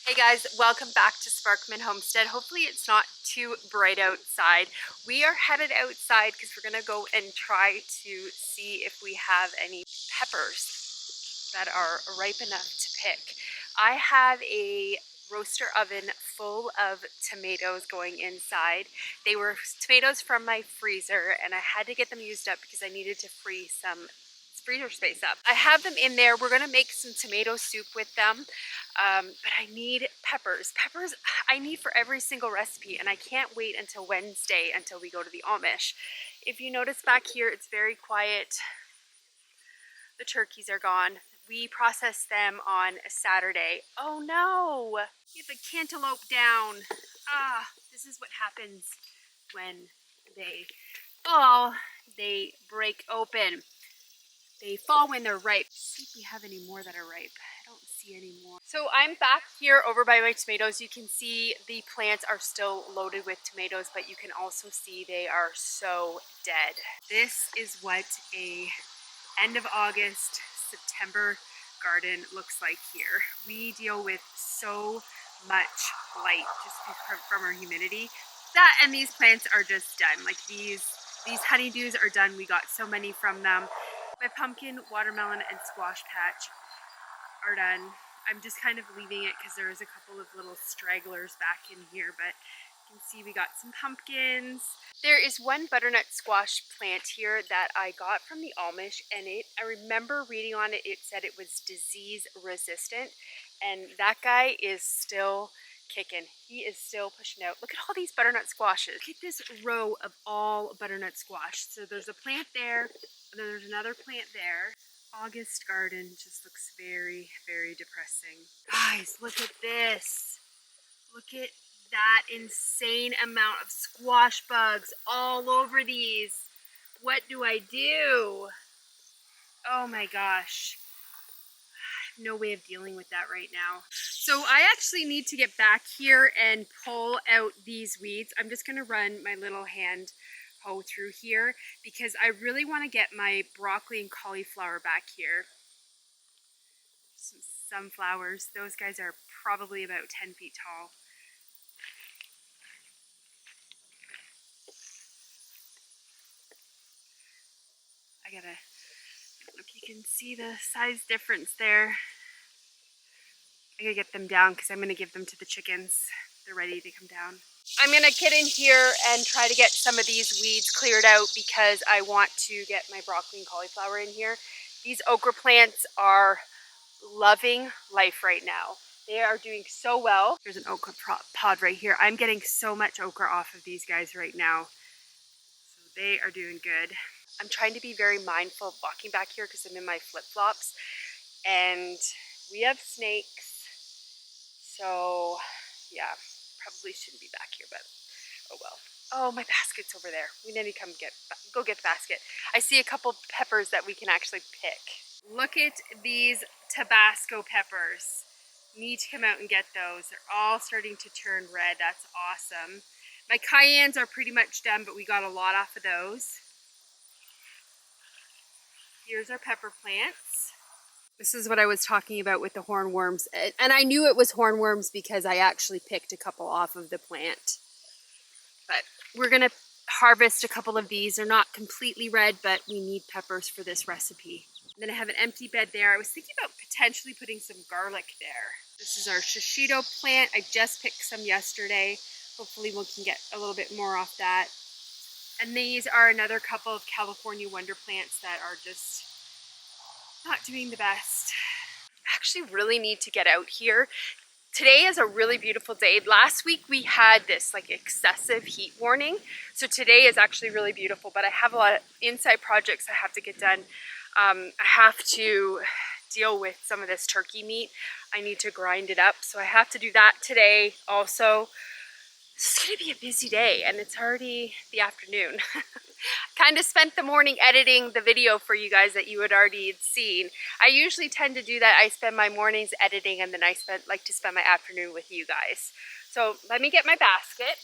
Hey guys, welcome back to Sparkman Homestead. Hopefully it's not too bright outside. We are headed outside because we're gonna go and try to see if we have any peppers that are ripe enough to pick. I have a roaster oven full of tomatoes going inside. They were tomatoes from my freezer and I had to get them used up because I needed to free some freezer space up. I have them in there. We're gonna make some tomato soup with them. But I need peppers. Peppers I need for every single recipe, and I can't wait until Wednesday until we go to the Amish. If you notice back here, it's very quiet. The turkeys are gone. We processed them on a Saturday. Oh no! We have a cantaloupe down. This is what happens when they fall. They break open. They fall when they're ripe. Let's see if we have any more that are ripe. I don't see any more. So I'm back here over by my tomatoes. You can see the plants are still loaded with tomatoes, but you can also see they are so dead. This is what a end of August, September garden looks like here. We deal with so much light just from our humidity. That and these plants are just done. Like these honeydews are done. We got so many from them. My pumpkin, watermelon, and squash patch are done. I'm just kind of leaving it because there's a couple of little stragglers back in here, but you can see we got some pumpkins. There is one butternut squash plant here that I got from the Amish, and I remember reading on it, it said it was disease resistant, and that guy is still kicking. He is still pushing out. Look at all these butternut squashes. Look at this row of all butternut squash. So there's a plant there, and then there's another plant there. August garden just looks very, very depressing. Guys, look at this. Look at that insane amount of squash bugs all over these. What do I do? Oh my gosh. No way of dealing with that right now. So I actually need to get back here and pull out these weeds. I'm just gonna run my little hand hoe through here because I really want to get my broccoli and cauliflower back here. Some sunflowers. Those guys are probably about 10 feet tall. I gotta, look, you can see the size difference there. I gotta get them down because I'm gonna give them to the chickens. They're ready to come down. I'm gonna get in here and try to get some of these weeds cleared out because I want to get my broccoli and cauliflower in here. These okra plants are loving life right now. They are doing so well. There's an okra pod right here. I'm getting so much okra off of these guys right now. So they are doing good. I'm trying to be very mindful of walking back here because I'm in my flip-flops and we have snakes. So yeah, probably shouldn't be back here, but oh well. Oh, my basket's over there. We need to go get the basket. I see a couple peppers that we can actually pick. Look at these Tabasco peppers. Need to come out and get those. They're all starting to turn red. That's awesome. My cayennes are pretty much done, but we got a lot off of those. Here's our pepper plants. This is what I was talking about with the hornworms. And I knew it was hornworms because I actually picked a couple off of the plant. But we're gonna harvest a couple of these. They're not completely red, but we need peppers for this recipe. And then I have an empty bed there. I was thinking about potentially putting some garlic there. This is our shishito plant. I just picked some yesterday. Hopefully we can get a little bit more off that. And these are another couple of California wonder plants that are just not doing the best. I actually really need to get out here. Today is a really beautiful day. Last week we had this like excessive heat warning. So today is actually really beautiful, but I have a lot of inside projects I have to get done. I have to deal with some of this turkey meat. I need to grind it up. So I have to do that today also. It's gonna be a busy day and it's already the afternoon. Kind of spent the morning editing the video for you guys that you had already seen. I usually tend to do that. I spend my mornings editing and then I like to spend my afternoon with you guys. So let me get my basket,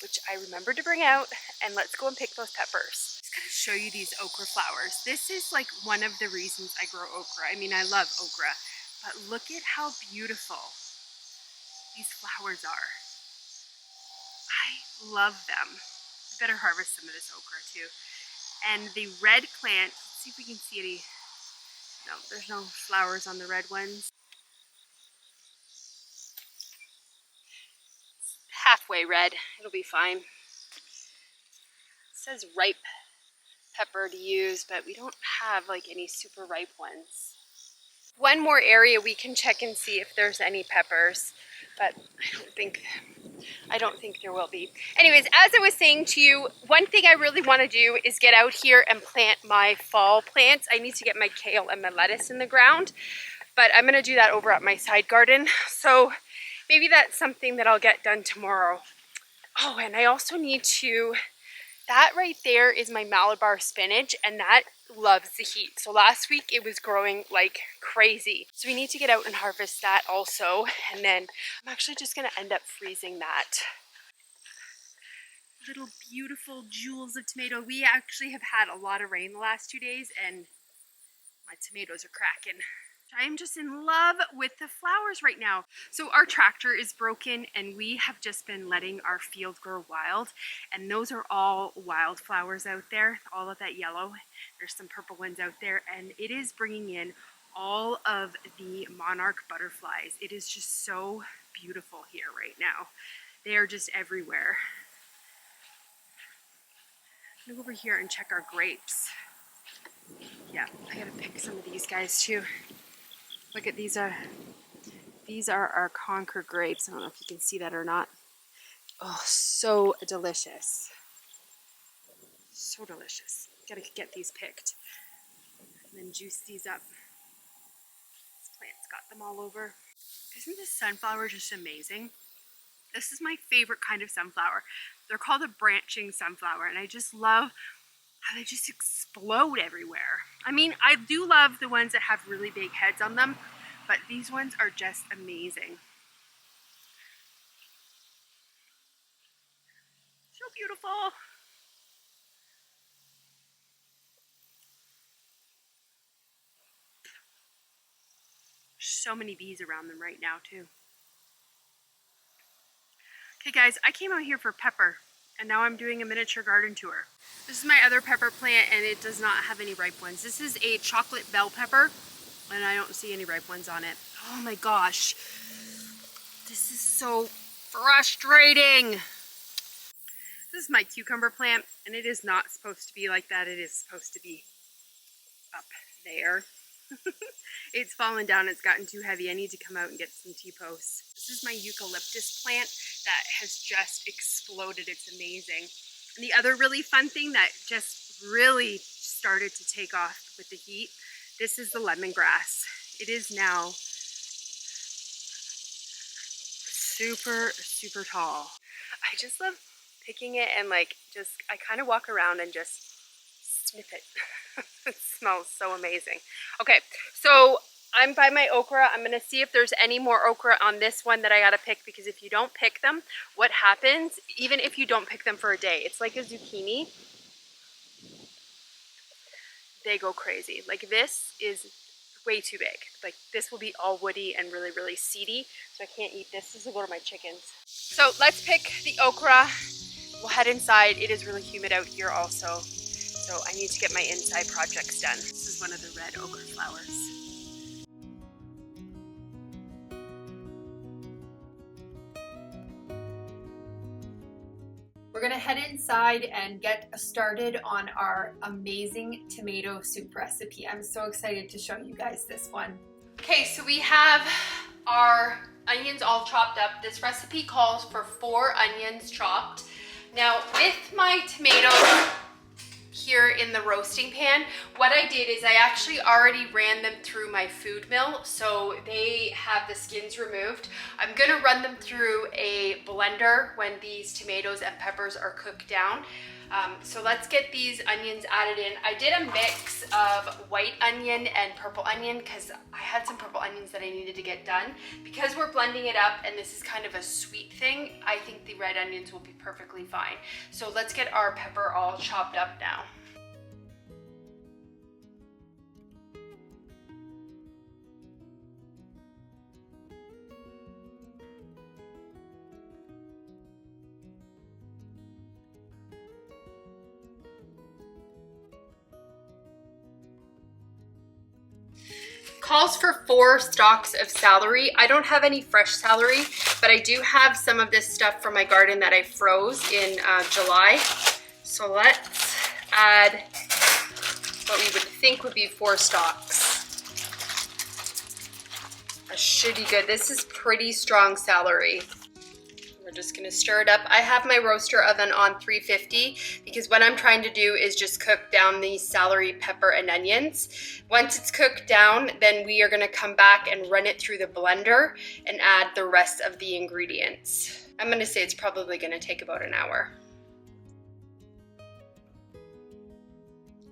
which I remembered to bring out, and let's go and pick those peppers. I'm just gonna show you these okra flowers. This is like one of the reasons I grow okra. I mean, I love okra, but look at how beautiful these flowers are. I love them. We better harvest some of this okra too. And the red plant, let's see if we can see any. No, there's no flowers on the red ones. Halfway red, it'll be fine. It says ripe pepper to use, but we don't have like any super ripe ones. One more area we can check and see if there's any peppers, but I don't think there will be. Anyways, as I was saying to you, one thing I really want to do is get out here and plant my fall plants. I need to get my kale and my lettuce in the ground, but I'm going to do that over at my side garden. So maybe that's something that I'll get done tomorrow. Oh, and I also need to, that right there is my Malabar spinach, and that loves the heat. So last week it was growing like crazy. So we need to get out and harvest that also. And then I'm actually just gonna end up freezing that. Little beautiful jewels of tomato. We actually have had a lot of rain the last 2 days and my tomatoes are cracking. I am just in love with the flowers right now. So our tractor is broken and we have just been letting our field grow wild, and those are all wildflowers out there, all of that yellow. There's some purple ones out there, and it is bringing in all of the monarch butterflies. It is just so beautiful here right now. They are just everywhere. I'm gonna go over here and check our grapes. Yeah, I gotta pick some of these guys too. Look at these are our Concord grapes. I don't know if you can see that or not. Oh, so delicious. So delicious. Gotta get these picked and then juice these up. This plant's got them all over. Isn't this sunflower just amazing? This is my favorite kind of sunflower. They're called a branching sunflower, and I just love how they just explode everywhere. I mean, I do love the ones that have really big heads on them, but these ones are just amazing. So beautiful. So many bees around them right now too. Okay guys, I came out here for pepper, and now I'm doing a miniature garden tour. This is my other pepper plant, and it does not have any ripe ones. This is a chocolate bell pepper, and I don't see any ripe ones on it. Oh my gosh. This is so frustrating. This is my cucumber plant, and it is not supposed to be like that. It is supposed to be up there. It's fallen down. It's gotten too heavy. I need to come out and get some T-posts. This is my eucalyptus plant that has just exploded. It's amazing. And the other really fun thing that just really started to take off with the heat, this is the lemongrass. It is now super, super tall. I just love picking it and like I kind of walk around and just sniff it. It smells so amazing. Okay, so I'm by my okra. I'm gonna see if there's any more okra on this one that I gotta pick, because if you don't pick them, what happens, even if you don't pick them for a day, it's like a zucchini. They go crazy. Like this is way too big. Like this will be all woody and really, really seedy. So I can't eat this. This will go to my chickens. So let's pick the okra. We'll head inside. It is really humid out here also. So I need to get my inside projects done. This is one of the red okra flowers. We're gonna head inside and get started on our amazing tomato soup recipe. I'm so excited to show you guys this one. Okay, so we have our onions all chopped up. This recipe calls for 4 onions chopped. Now with my tomatoes here in the roasting pan, what I did is I actually already ran them through my food mill, so they have the skins removed. I'm gonna run them through a blender when these tomatoes and peppers are cooked down. So let's get these onions added in. I did a mix of white onion and purple onion because I had some purple onions that I needed to get done. Because we're blending it up and this is kind of a sweet thing, I think the red onions will be perfectly fine. So let's get our pepper all chopped up now. calls for 4 stalks of celery. I don't have any fresh celery, but I do have some of this stuff from my garden that I froze in July. So let's add what we would think would be 4 stalks. That should be good. This is pretty strong celery. We're just gonna stir it up. I have my roaster oven on 350 because what I'm trying to do is just cook down the celery, pepper, and onions. Once it's cooked down, then we are gonna come back and run it through the blender and add the rest of the ingredients. I'm gonna say it's probably gonna take about an hour.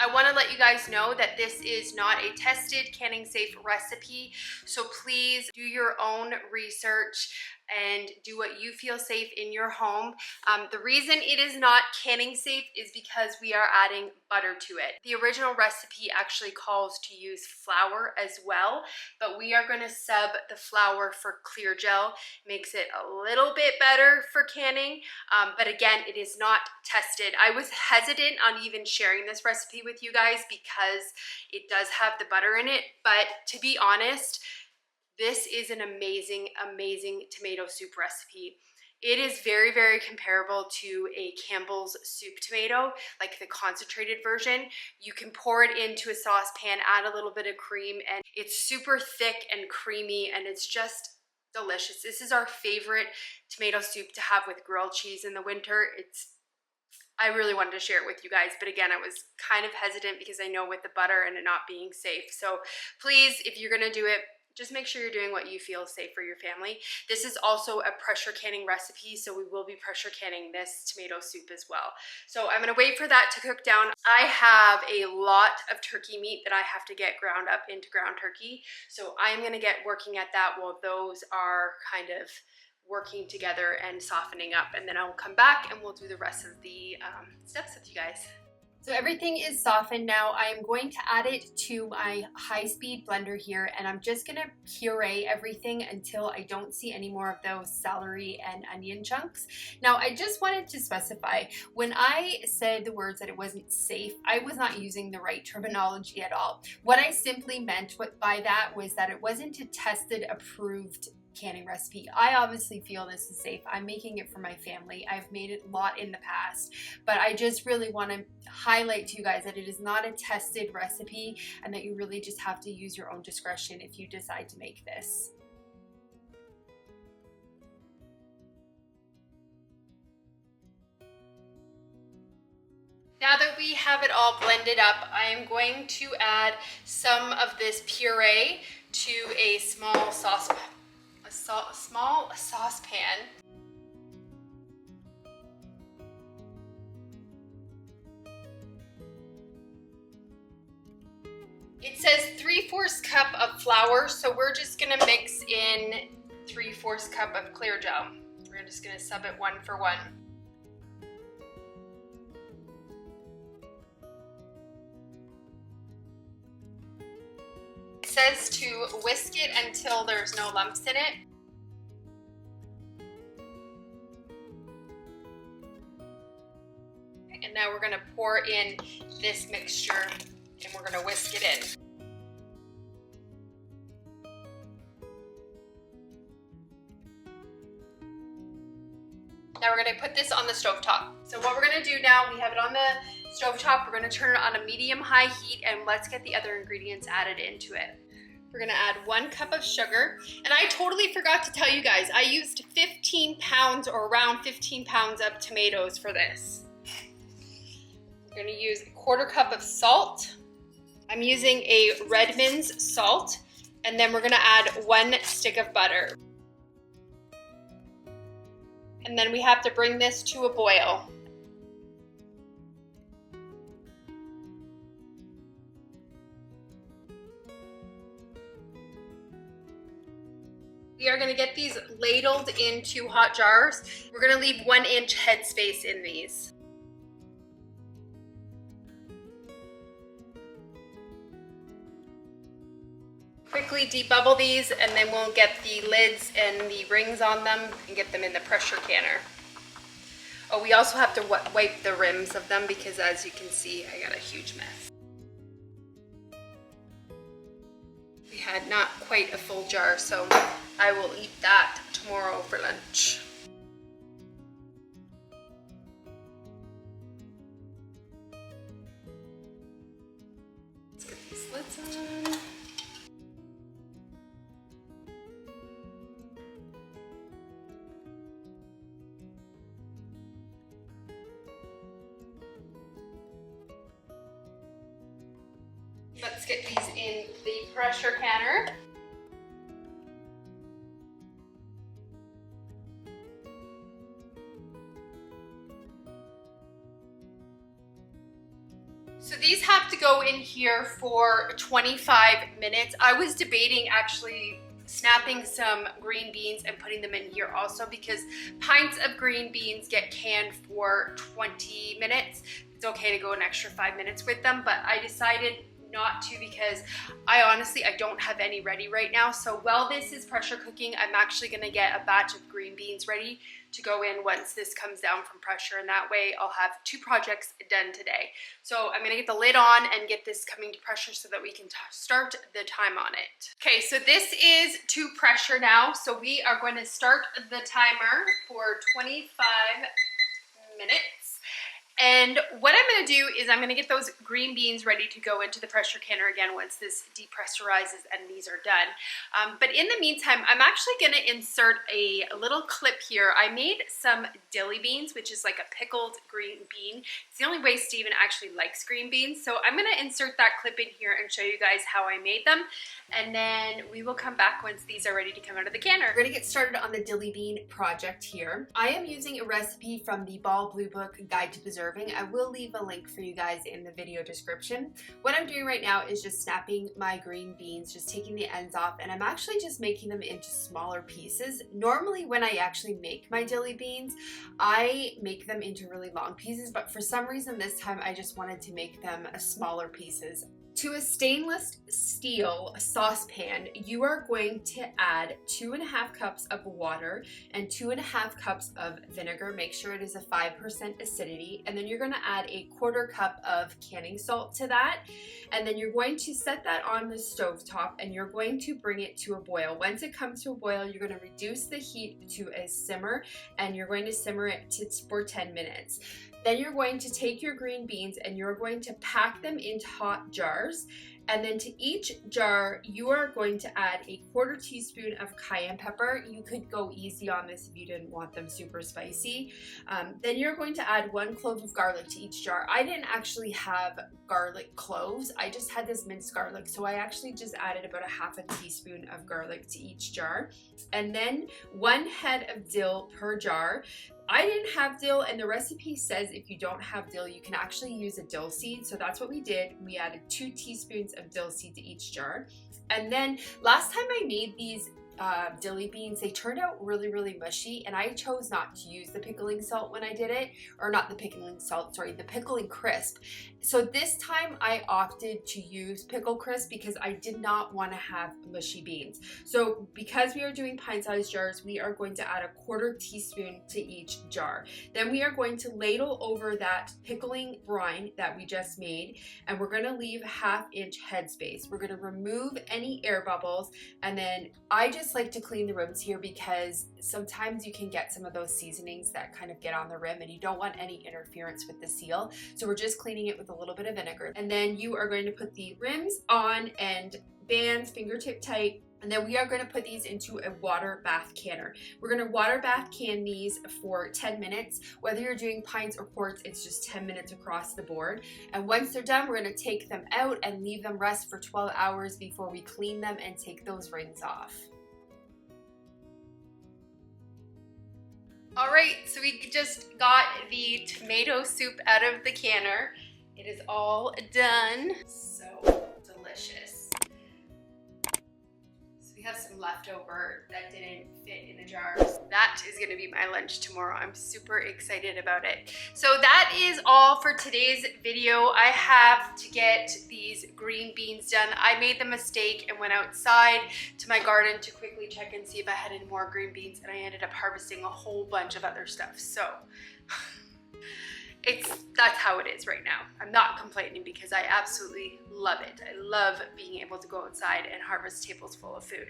I want to let you guys know that this is not a tested canning safe recipe, so please do your own research and do what you feel safe in your home. The reason it is not canning safe is because we are adding butter to it. The original recipe actually calls to use flour as well, but we are going to sub the flour for Clear Jel. Makes it a little bit better for canning, but again, it is not tested. I was hesitant on even sharing this recipe with you guys because it does have the butter in it, but to be honest, this is an amazing, amazing tomato soup recipe. It is very, very comparable to a Campbell's soup tomato, like the concentrated version. You can pour it into a saucepan, add a little bit of cream, and it's super thick and creamy, and it's just delicious. This is our favorite tomato soup to have with grilled cheese in the winter. I really wanted to share it with you guys, but again, I was kind of hesitant because I know with the butter and it not being safe. So please, if you're gonna do it, just make sure you're doing what you feel safe for your family. This is also a pressure canning recipe, so we will be pressure canning this tomato soup as well. So I'm gonna wait for that to cook down. I have a lot of turkey meat that I have to get ground up into ground turkey. So I'm gonna get working at that while those are kind of working together and softening up. And then I'll come back and we'll do the rest of the steps with you guys. So everything is softened now. I am going to add it to my high-speed blender here, and I'm just gonna puree everything until I don't see any more of those celery and onion chunks. Now, I just wanted to specify, when I said the words that it wasn't safe, I was not using the right terminology at all. What I simply meant by that was that it wasn't a tested, approved canning recipe. I obviously feel this is safe. I'm making it for my family. I've made it a lot in the past, but I just really want to highlight to you guys that it is not a tested recipe and that you really just have to use your own discretion if you decide to make this. Now that we have it all blended up, I am going to add some of this puree to a small saucepan. It says 3/4 cup of flour, so we're just gonna mix in 3/4 cup of Clear Jel. We're just gonna sub it 1 for 1. It says to whisk it until there's no lumps in it. And now we're gonna pour in this mixture and we're gonna whisk it in. Now we're gonna put this on the stovetop. So what we're gonna do now, we have it on the stovetop, we're gonna turn it on a medium-high heat, and let's get the other ingredients added into it. We're gonna add 1 cup of sugar. And I totally forgot to tell you guys, I used 15 pounds or around 15 pounds of tomatoes for this. We're gonna use 1/4 cup of salt. I'm using a Redmond's salt. And then we're gonna add 1 stick of butter. And then we have to bring this to a boil. We are gonna get these ladled into hot jars. We're gonna leave 1 inch headspace in these. Quickly debubble these, and then we'll get the lids and the rings on them and get them in the pressure canner. Oh, we also have to wipe the rims of them because, as you can see, I got a huge mess. We We had not quite a full jar, so I will eat that tomorrow for lunch. Let's get these lids on. Let's get these in the pressure canner. So these have to go in here for 25 minutes. I was debating actually snapping some green beans and putting them in here also, because pints of green beans get canned for 20 minutes. It's okay to go an extra 5 minutes with them, but I decided not to because I don't have any ready right now. So while this is pressure cooking, I'm actually gonna get a batch of green beans ready to go in once this comes down from pressure, and that way I'll have 2 projects done today. So I'm gonna get the lid on and get this coming to pressure so that we can start the time on it. Okay, so this is to pressure now. So we are going to start the timer for 25 minutes. And what I'm gonna do is I'm gonna get those green beans ready to go into the pressure canner again once this depressurizes and these are done. But in the meantime, I'm actually gonna insert a little clip here. I made some dilly beans, which is like a pickled green bean. It's the only way Steven actually likes green beans. So I'm gonna insert that clip in here and show you guys how I made them. And then we will come back once these are ready to come out of the canner. We're gonna get started on the dilly bean project here. I am using a recipe from the Ball Blue Book Guide to Preserving. I will leave a link for you guys in the video description. What I'm doing right now is just snapping my green beans, just taking the ends off, and I'm actually just making them into smaller pieces. Normally when I actually make my dilly beans, I make them into really long pieces, but for some reason this time I just wanted to make them smaller pieces. To a stainless steel saucepan, you are going to add 2.5 cups of water and 2.5 cups of vinegar. Make sure it is a 5% acidity. And then you're going to add a 1/4 cup of canning salt to that. And then you're going to set that on the stovetop and you're going to bring it to a boil. Once it comes to a boil, you're going to reduce the heat to a simmer and you're going to simmer it for 10 minutes. Then you're going to take your green beans and you're going to pack them into hot jars. And then to each jar, you are going to add a 1/4 teaspoon of cayenne pepper. You could go easy on this if you didn't want them super spicy. Then you're going to add 1 clove of garlic to each jar. I didn't actually have garlic cloves. I just had this minced garlic. So I actually just added about 1/2 teaspoon of garlic to each jar. And then 1 head of dill per jar. I didn't have dill, and the recipe says if you don't have dill, you can actually use a dill seed. So that's what we did. We added 2 teaspoons of dill seed to each jar. And then last time I made these dilly beans, they turned out really, really mushy, and I chose not to use the pickling salt when I did it, or not the pickling salt, sorry, the pickling crisp. So this time I opted to use pickle crisp because I did not want to have mushy beans. So because we are doing pint-sized jars, we are going to add a 1/4 teaspoon to each jar. Then we are going to ladle over that pickling brine that we just made, and we're going to leave 1/2 inch headspace. We're going to remove any air bubbles, and then I just like to clean the rims here because sometimes you can get some of those seasonings that kind of get on the rim and you don't want any interference with the seal. So we're just cleaning it with a little bit of vinegar. And then you are going to put the rims on and bands fingertip tight. And then we are going to put these into a water bath canner. We're going to water bath can these for 10 minutes. Whether you're doing pints or quarts, it's just 10 minutes across the board. And once they're done, we're going to take them out and leave them rest for 12 hours before we clean them and take those rings off. All right, so we just got the tomato soup out of the canner. It is all done. So delicious. So we have some leftover that didn't fit in the jars. That is gonna be my lunch tomorrow. I'm super excited about it. So that is all for today's video. I have to get these green beans done. I made the mistake and went outside to my garden to quickly check and see if I had any more green beans, and I ended up harvesting a whole bunch of other stuff. So that's how it is right now. I'm not complaining because I absolutely love it. I love being able to go outside and harvest tables full of food.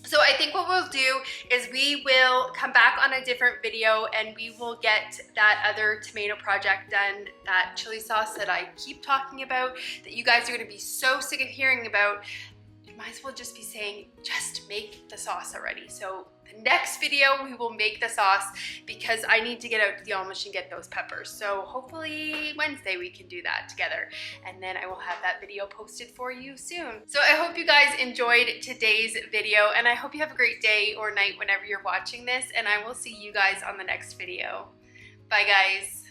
So I think what we'll do is we will come back on a different video and we will get that other tomato project done, that chili sauce that I keep talking about, that you guys are gonna be so sick of hearing about. Might as well just be saying, just make the sauce already. So the next video, we will make the sauce because I need to get out to the Amish and get those peppers. So hopefully Wednesday we can do that together. And then I will have that video posted for you soon. So I hope you guys enjoyed today's video and I hope you have a great day or night whenever you're watching this. And I will see you guys on the next video. Bye guys.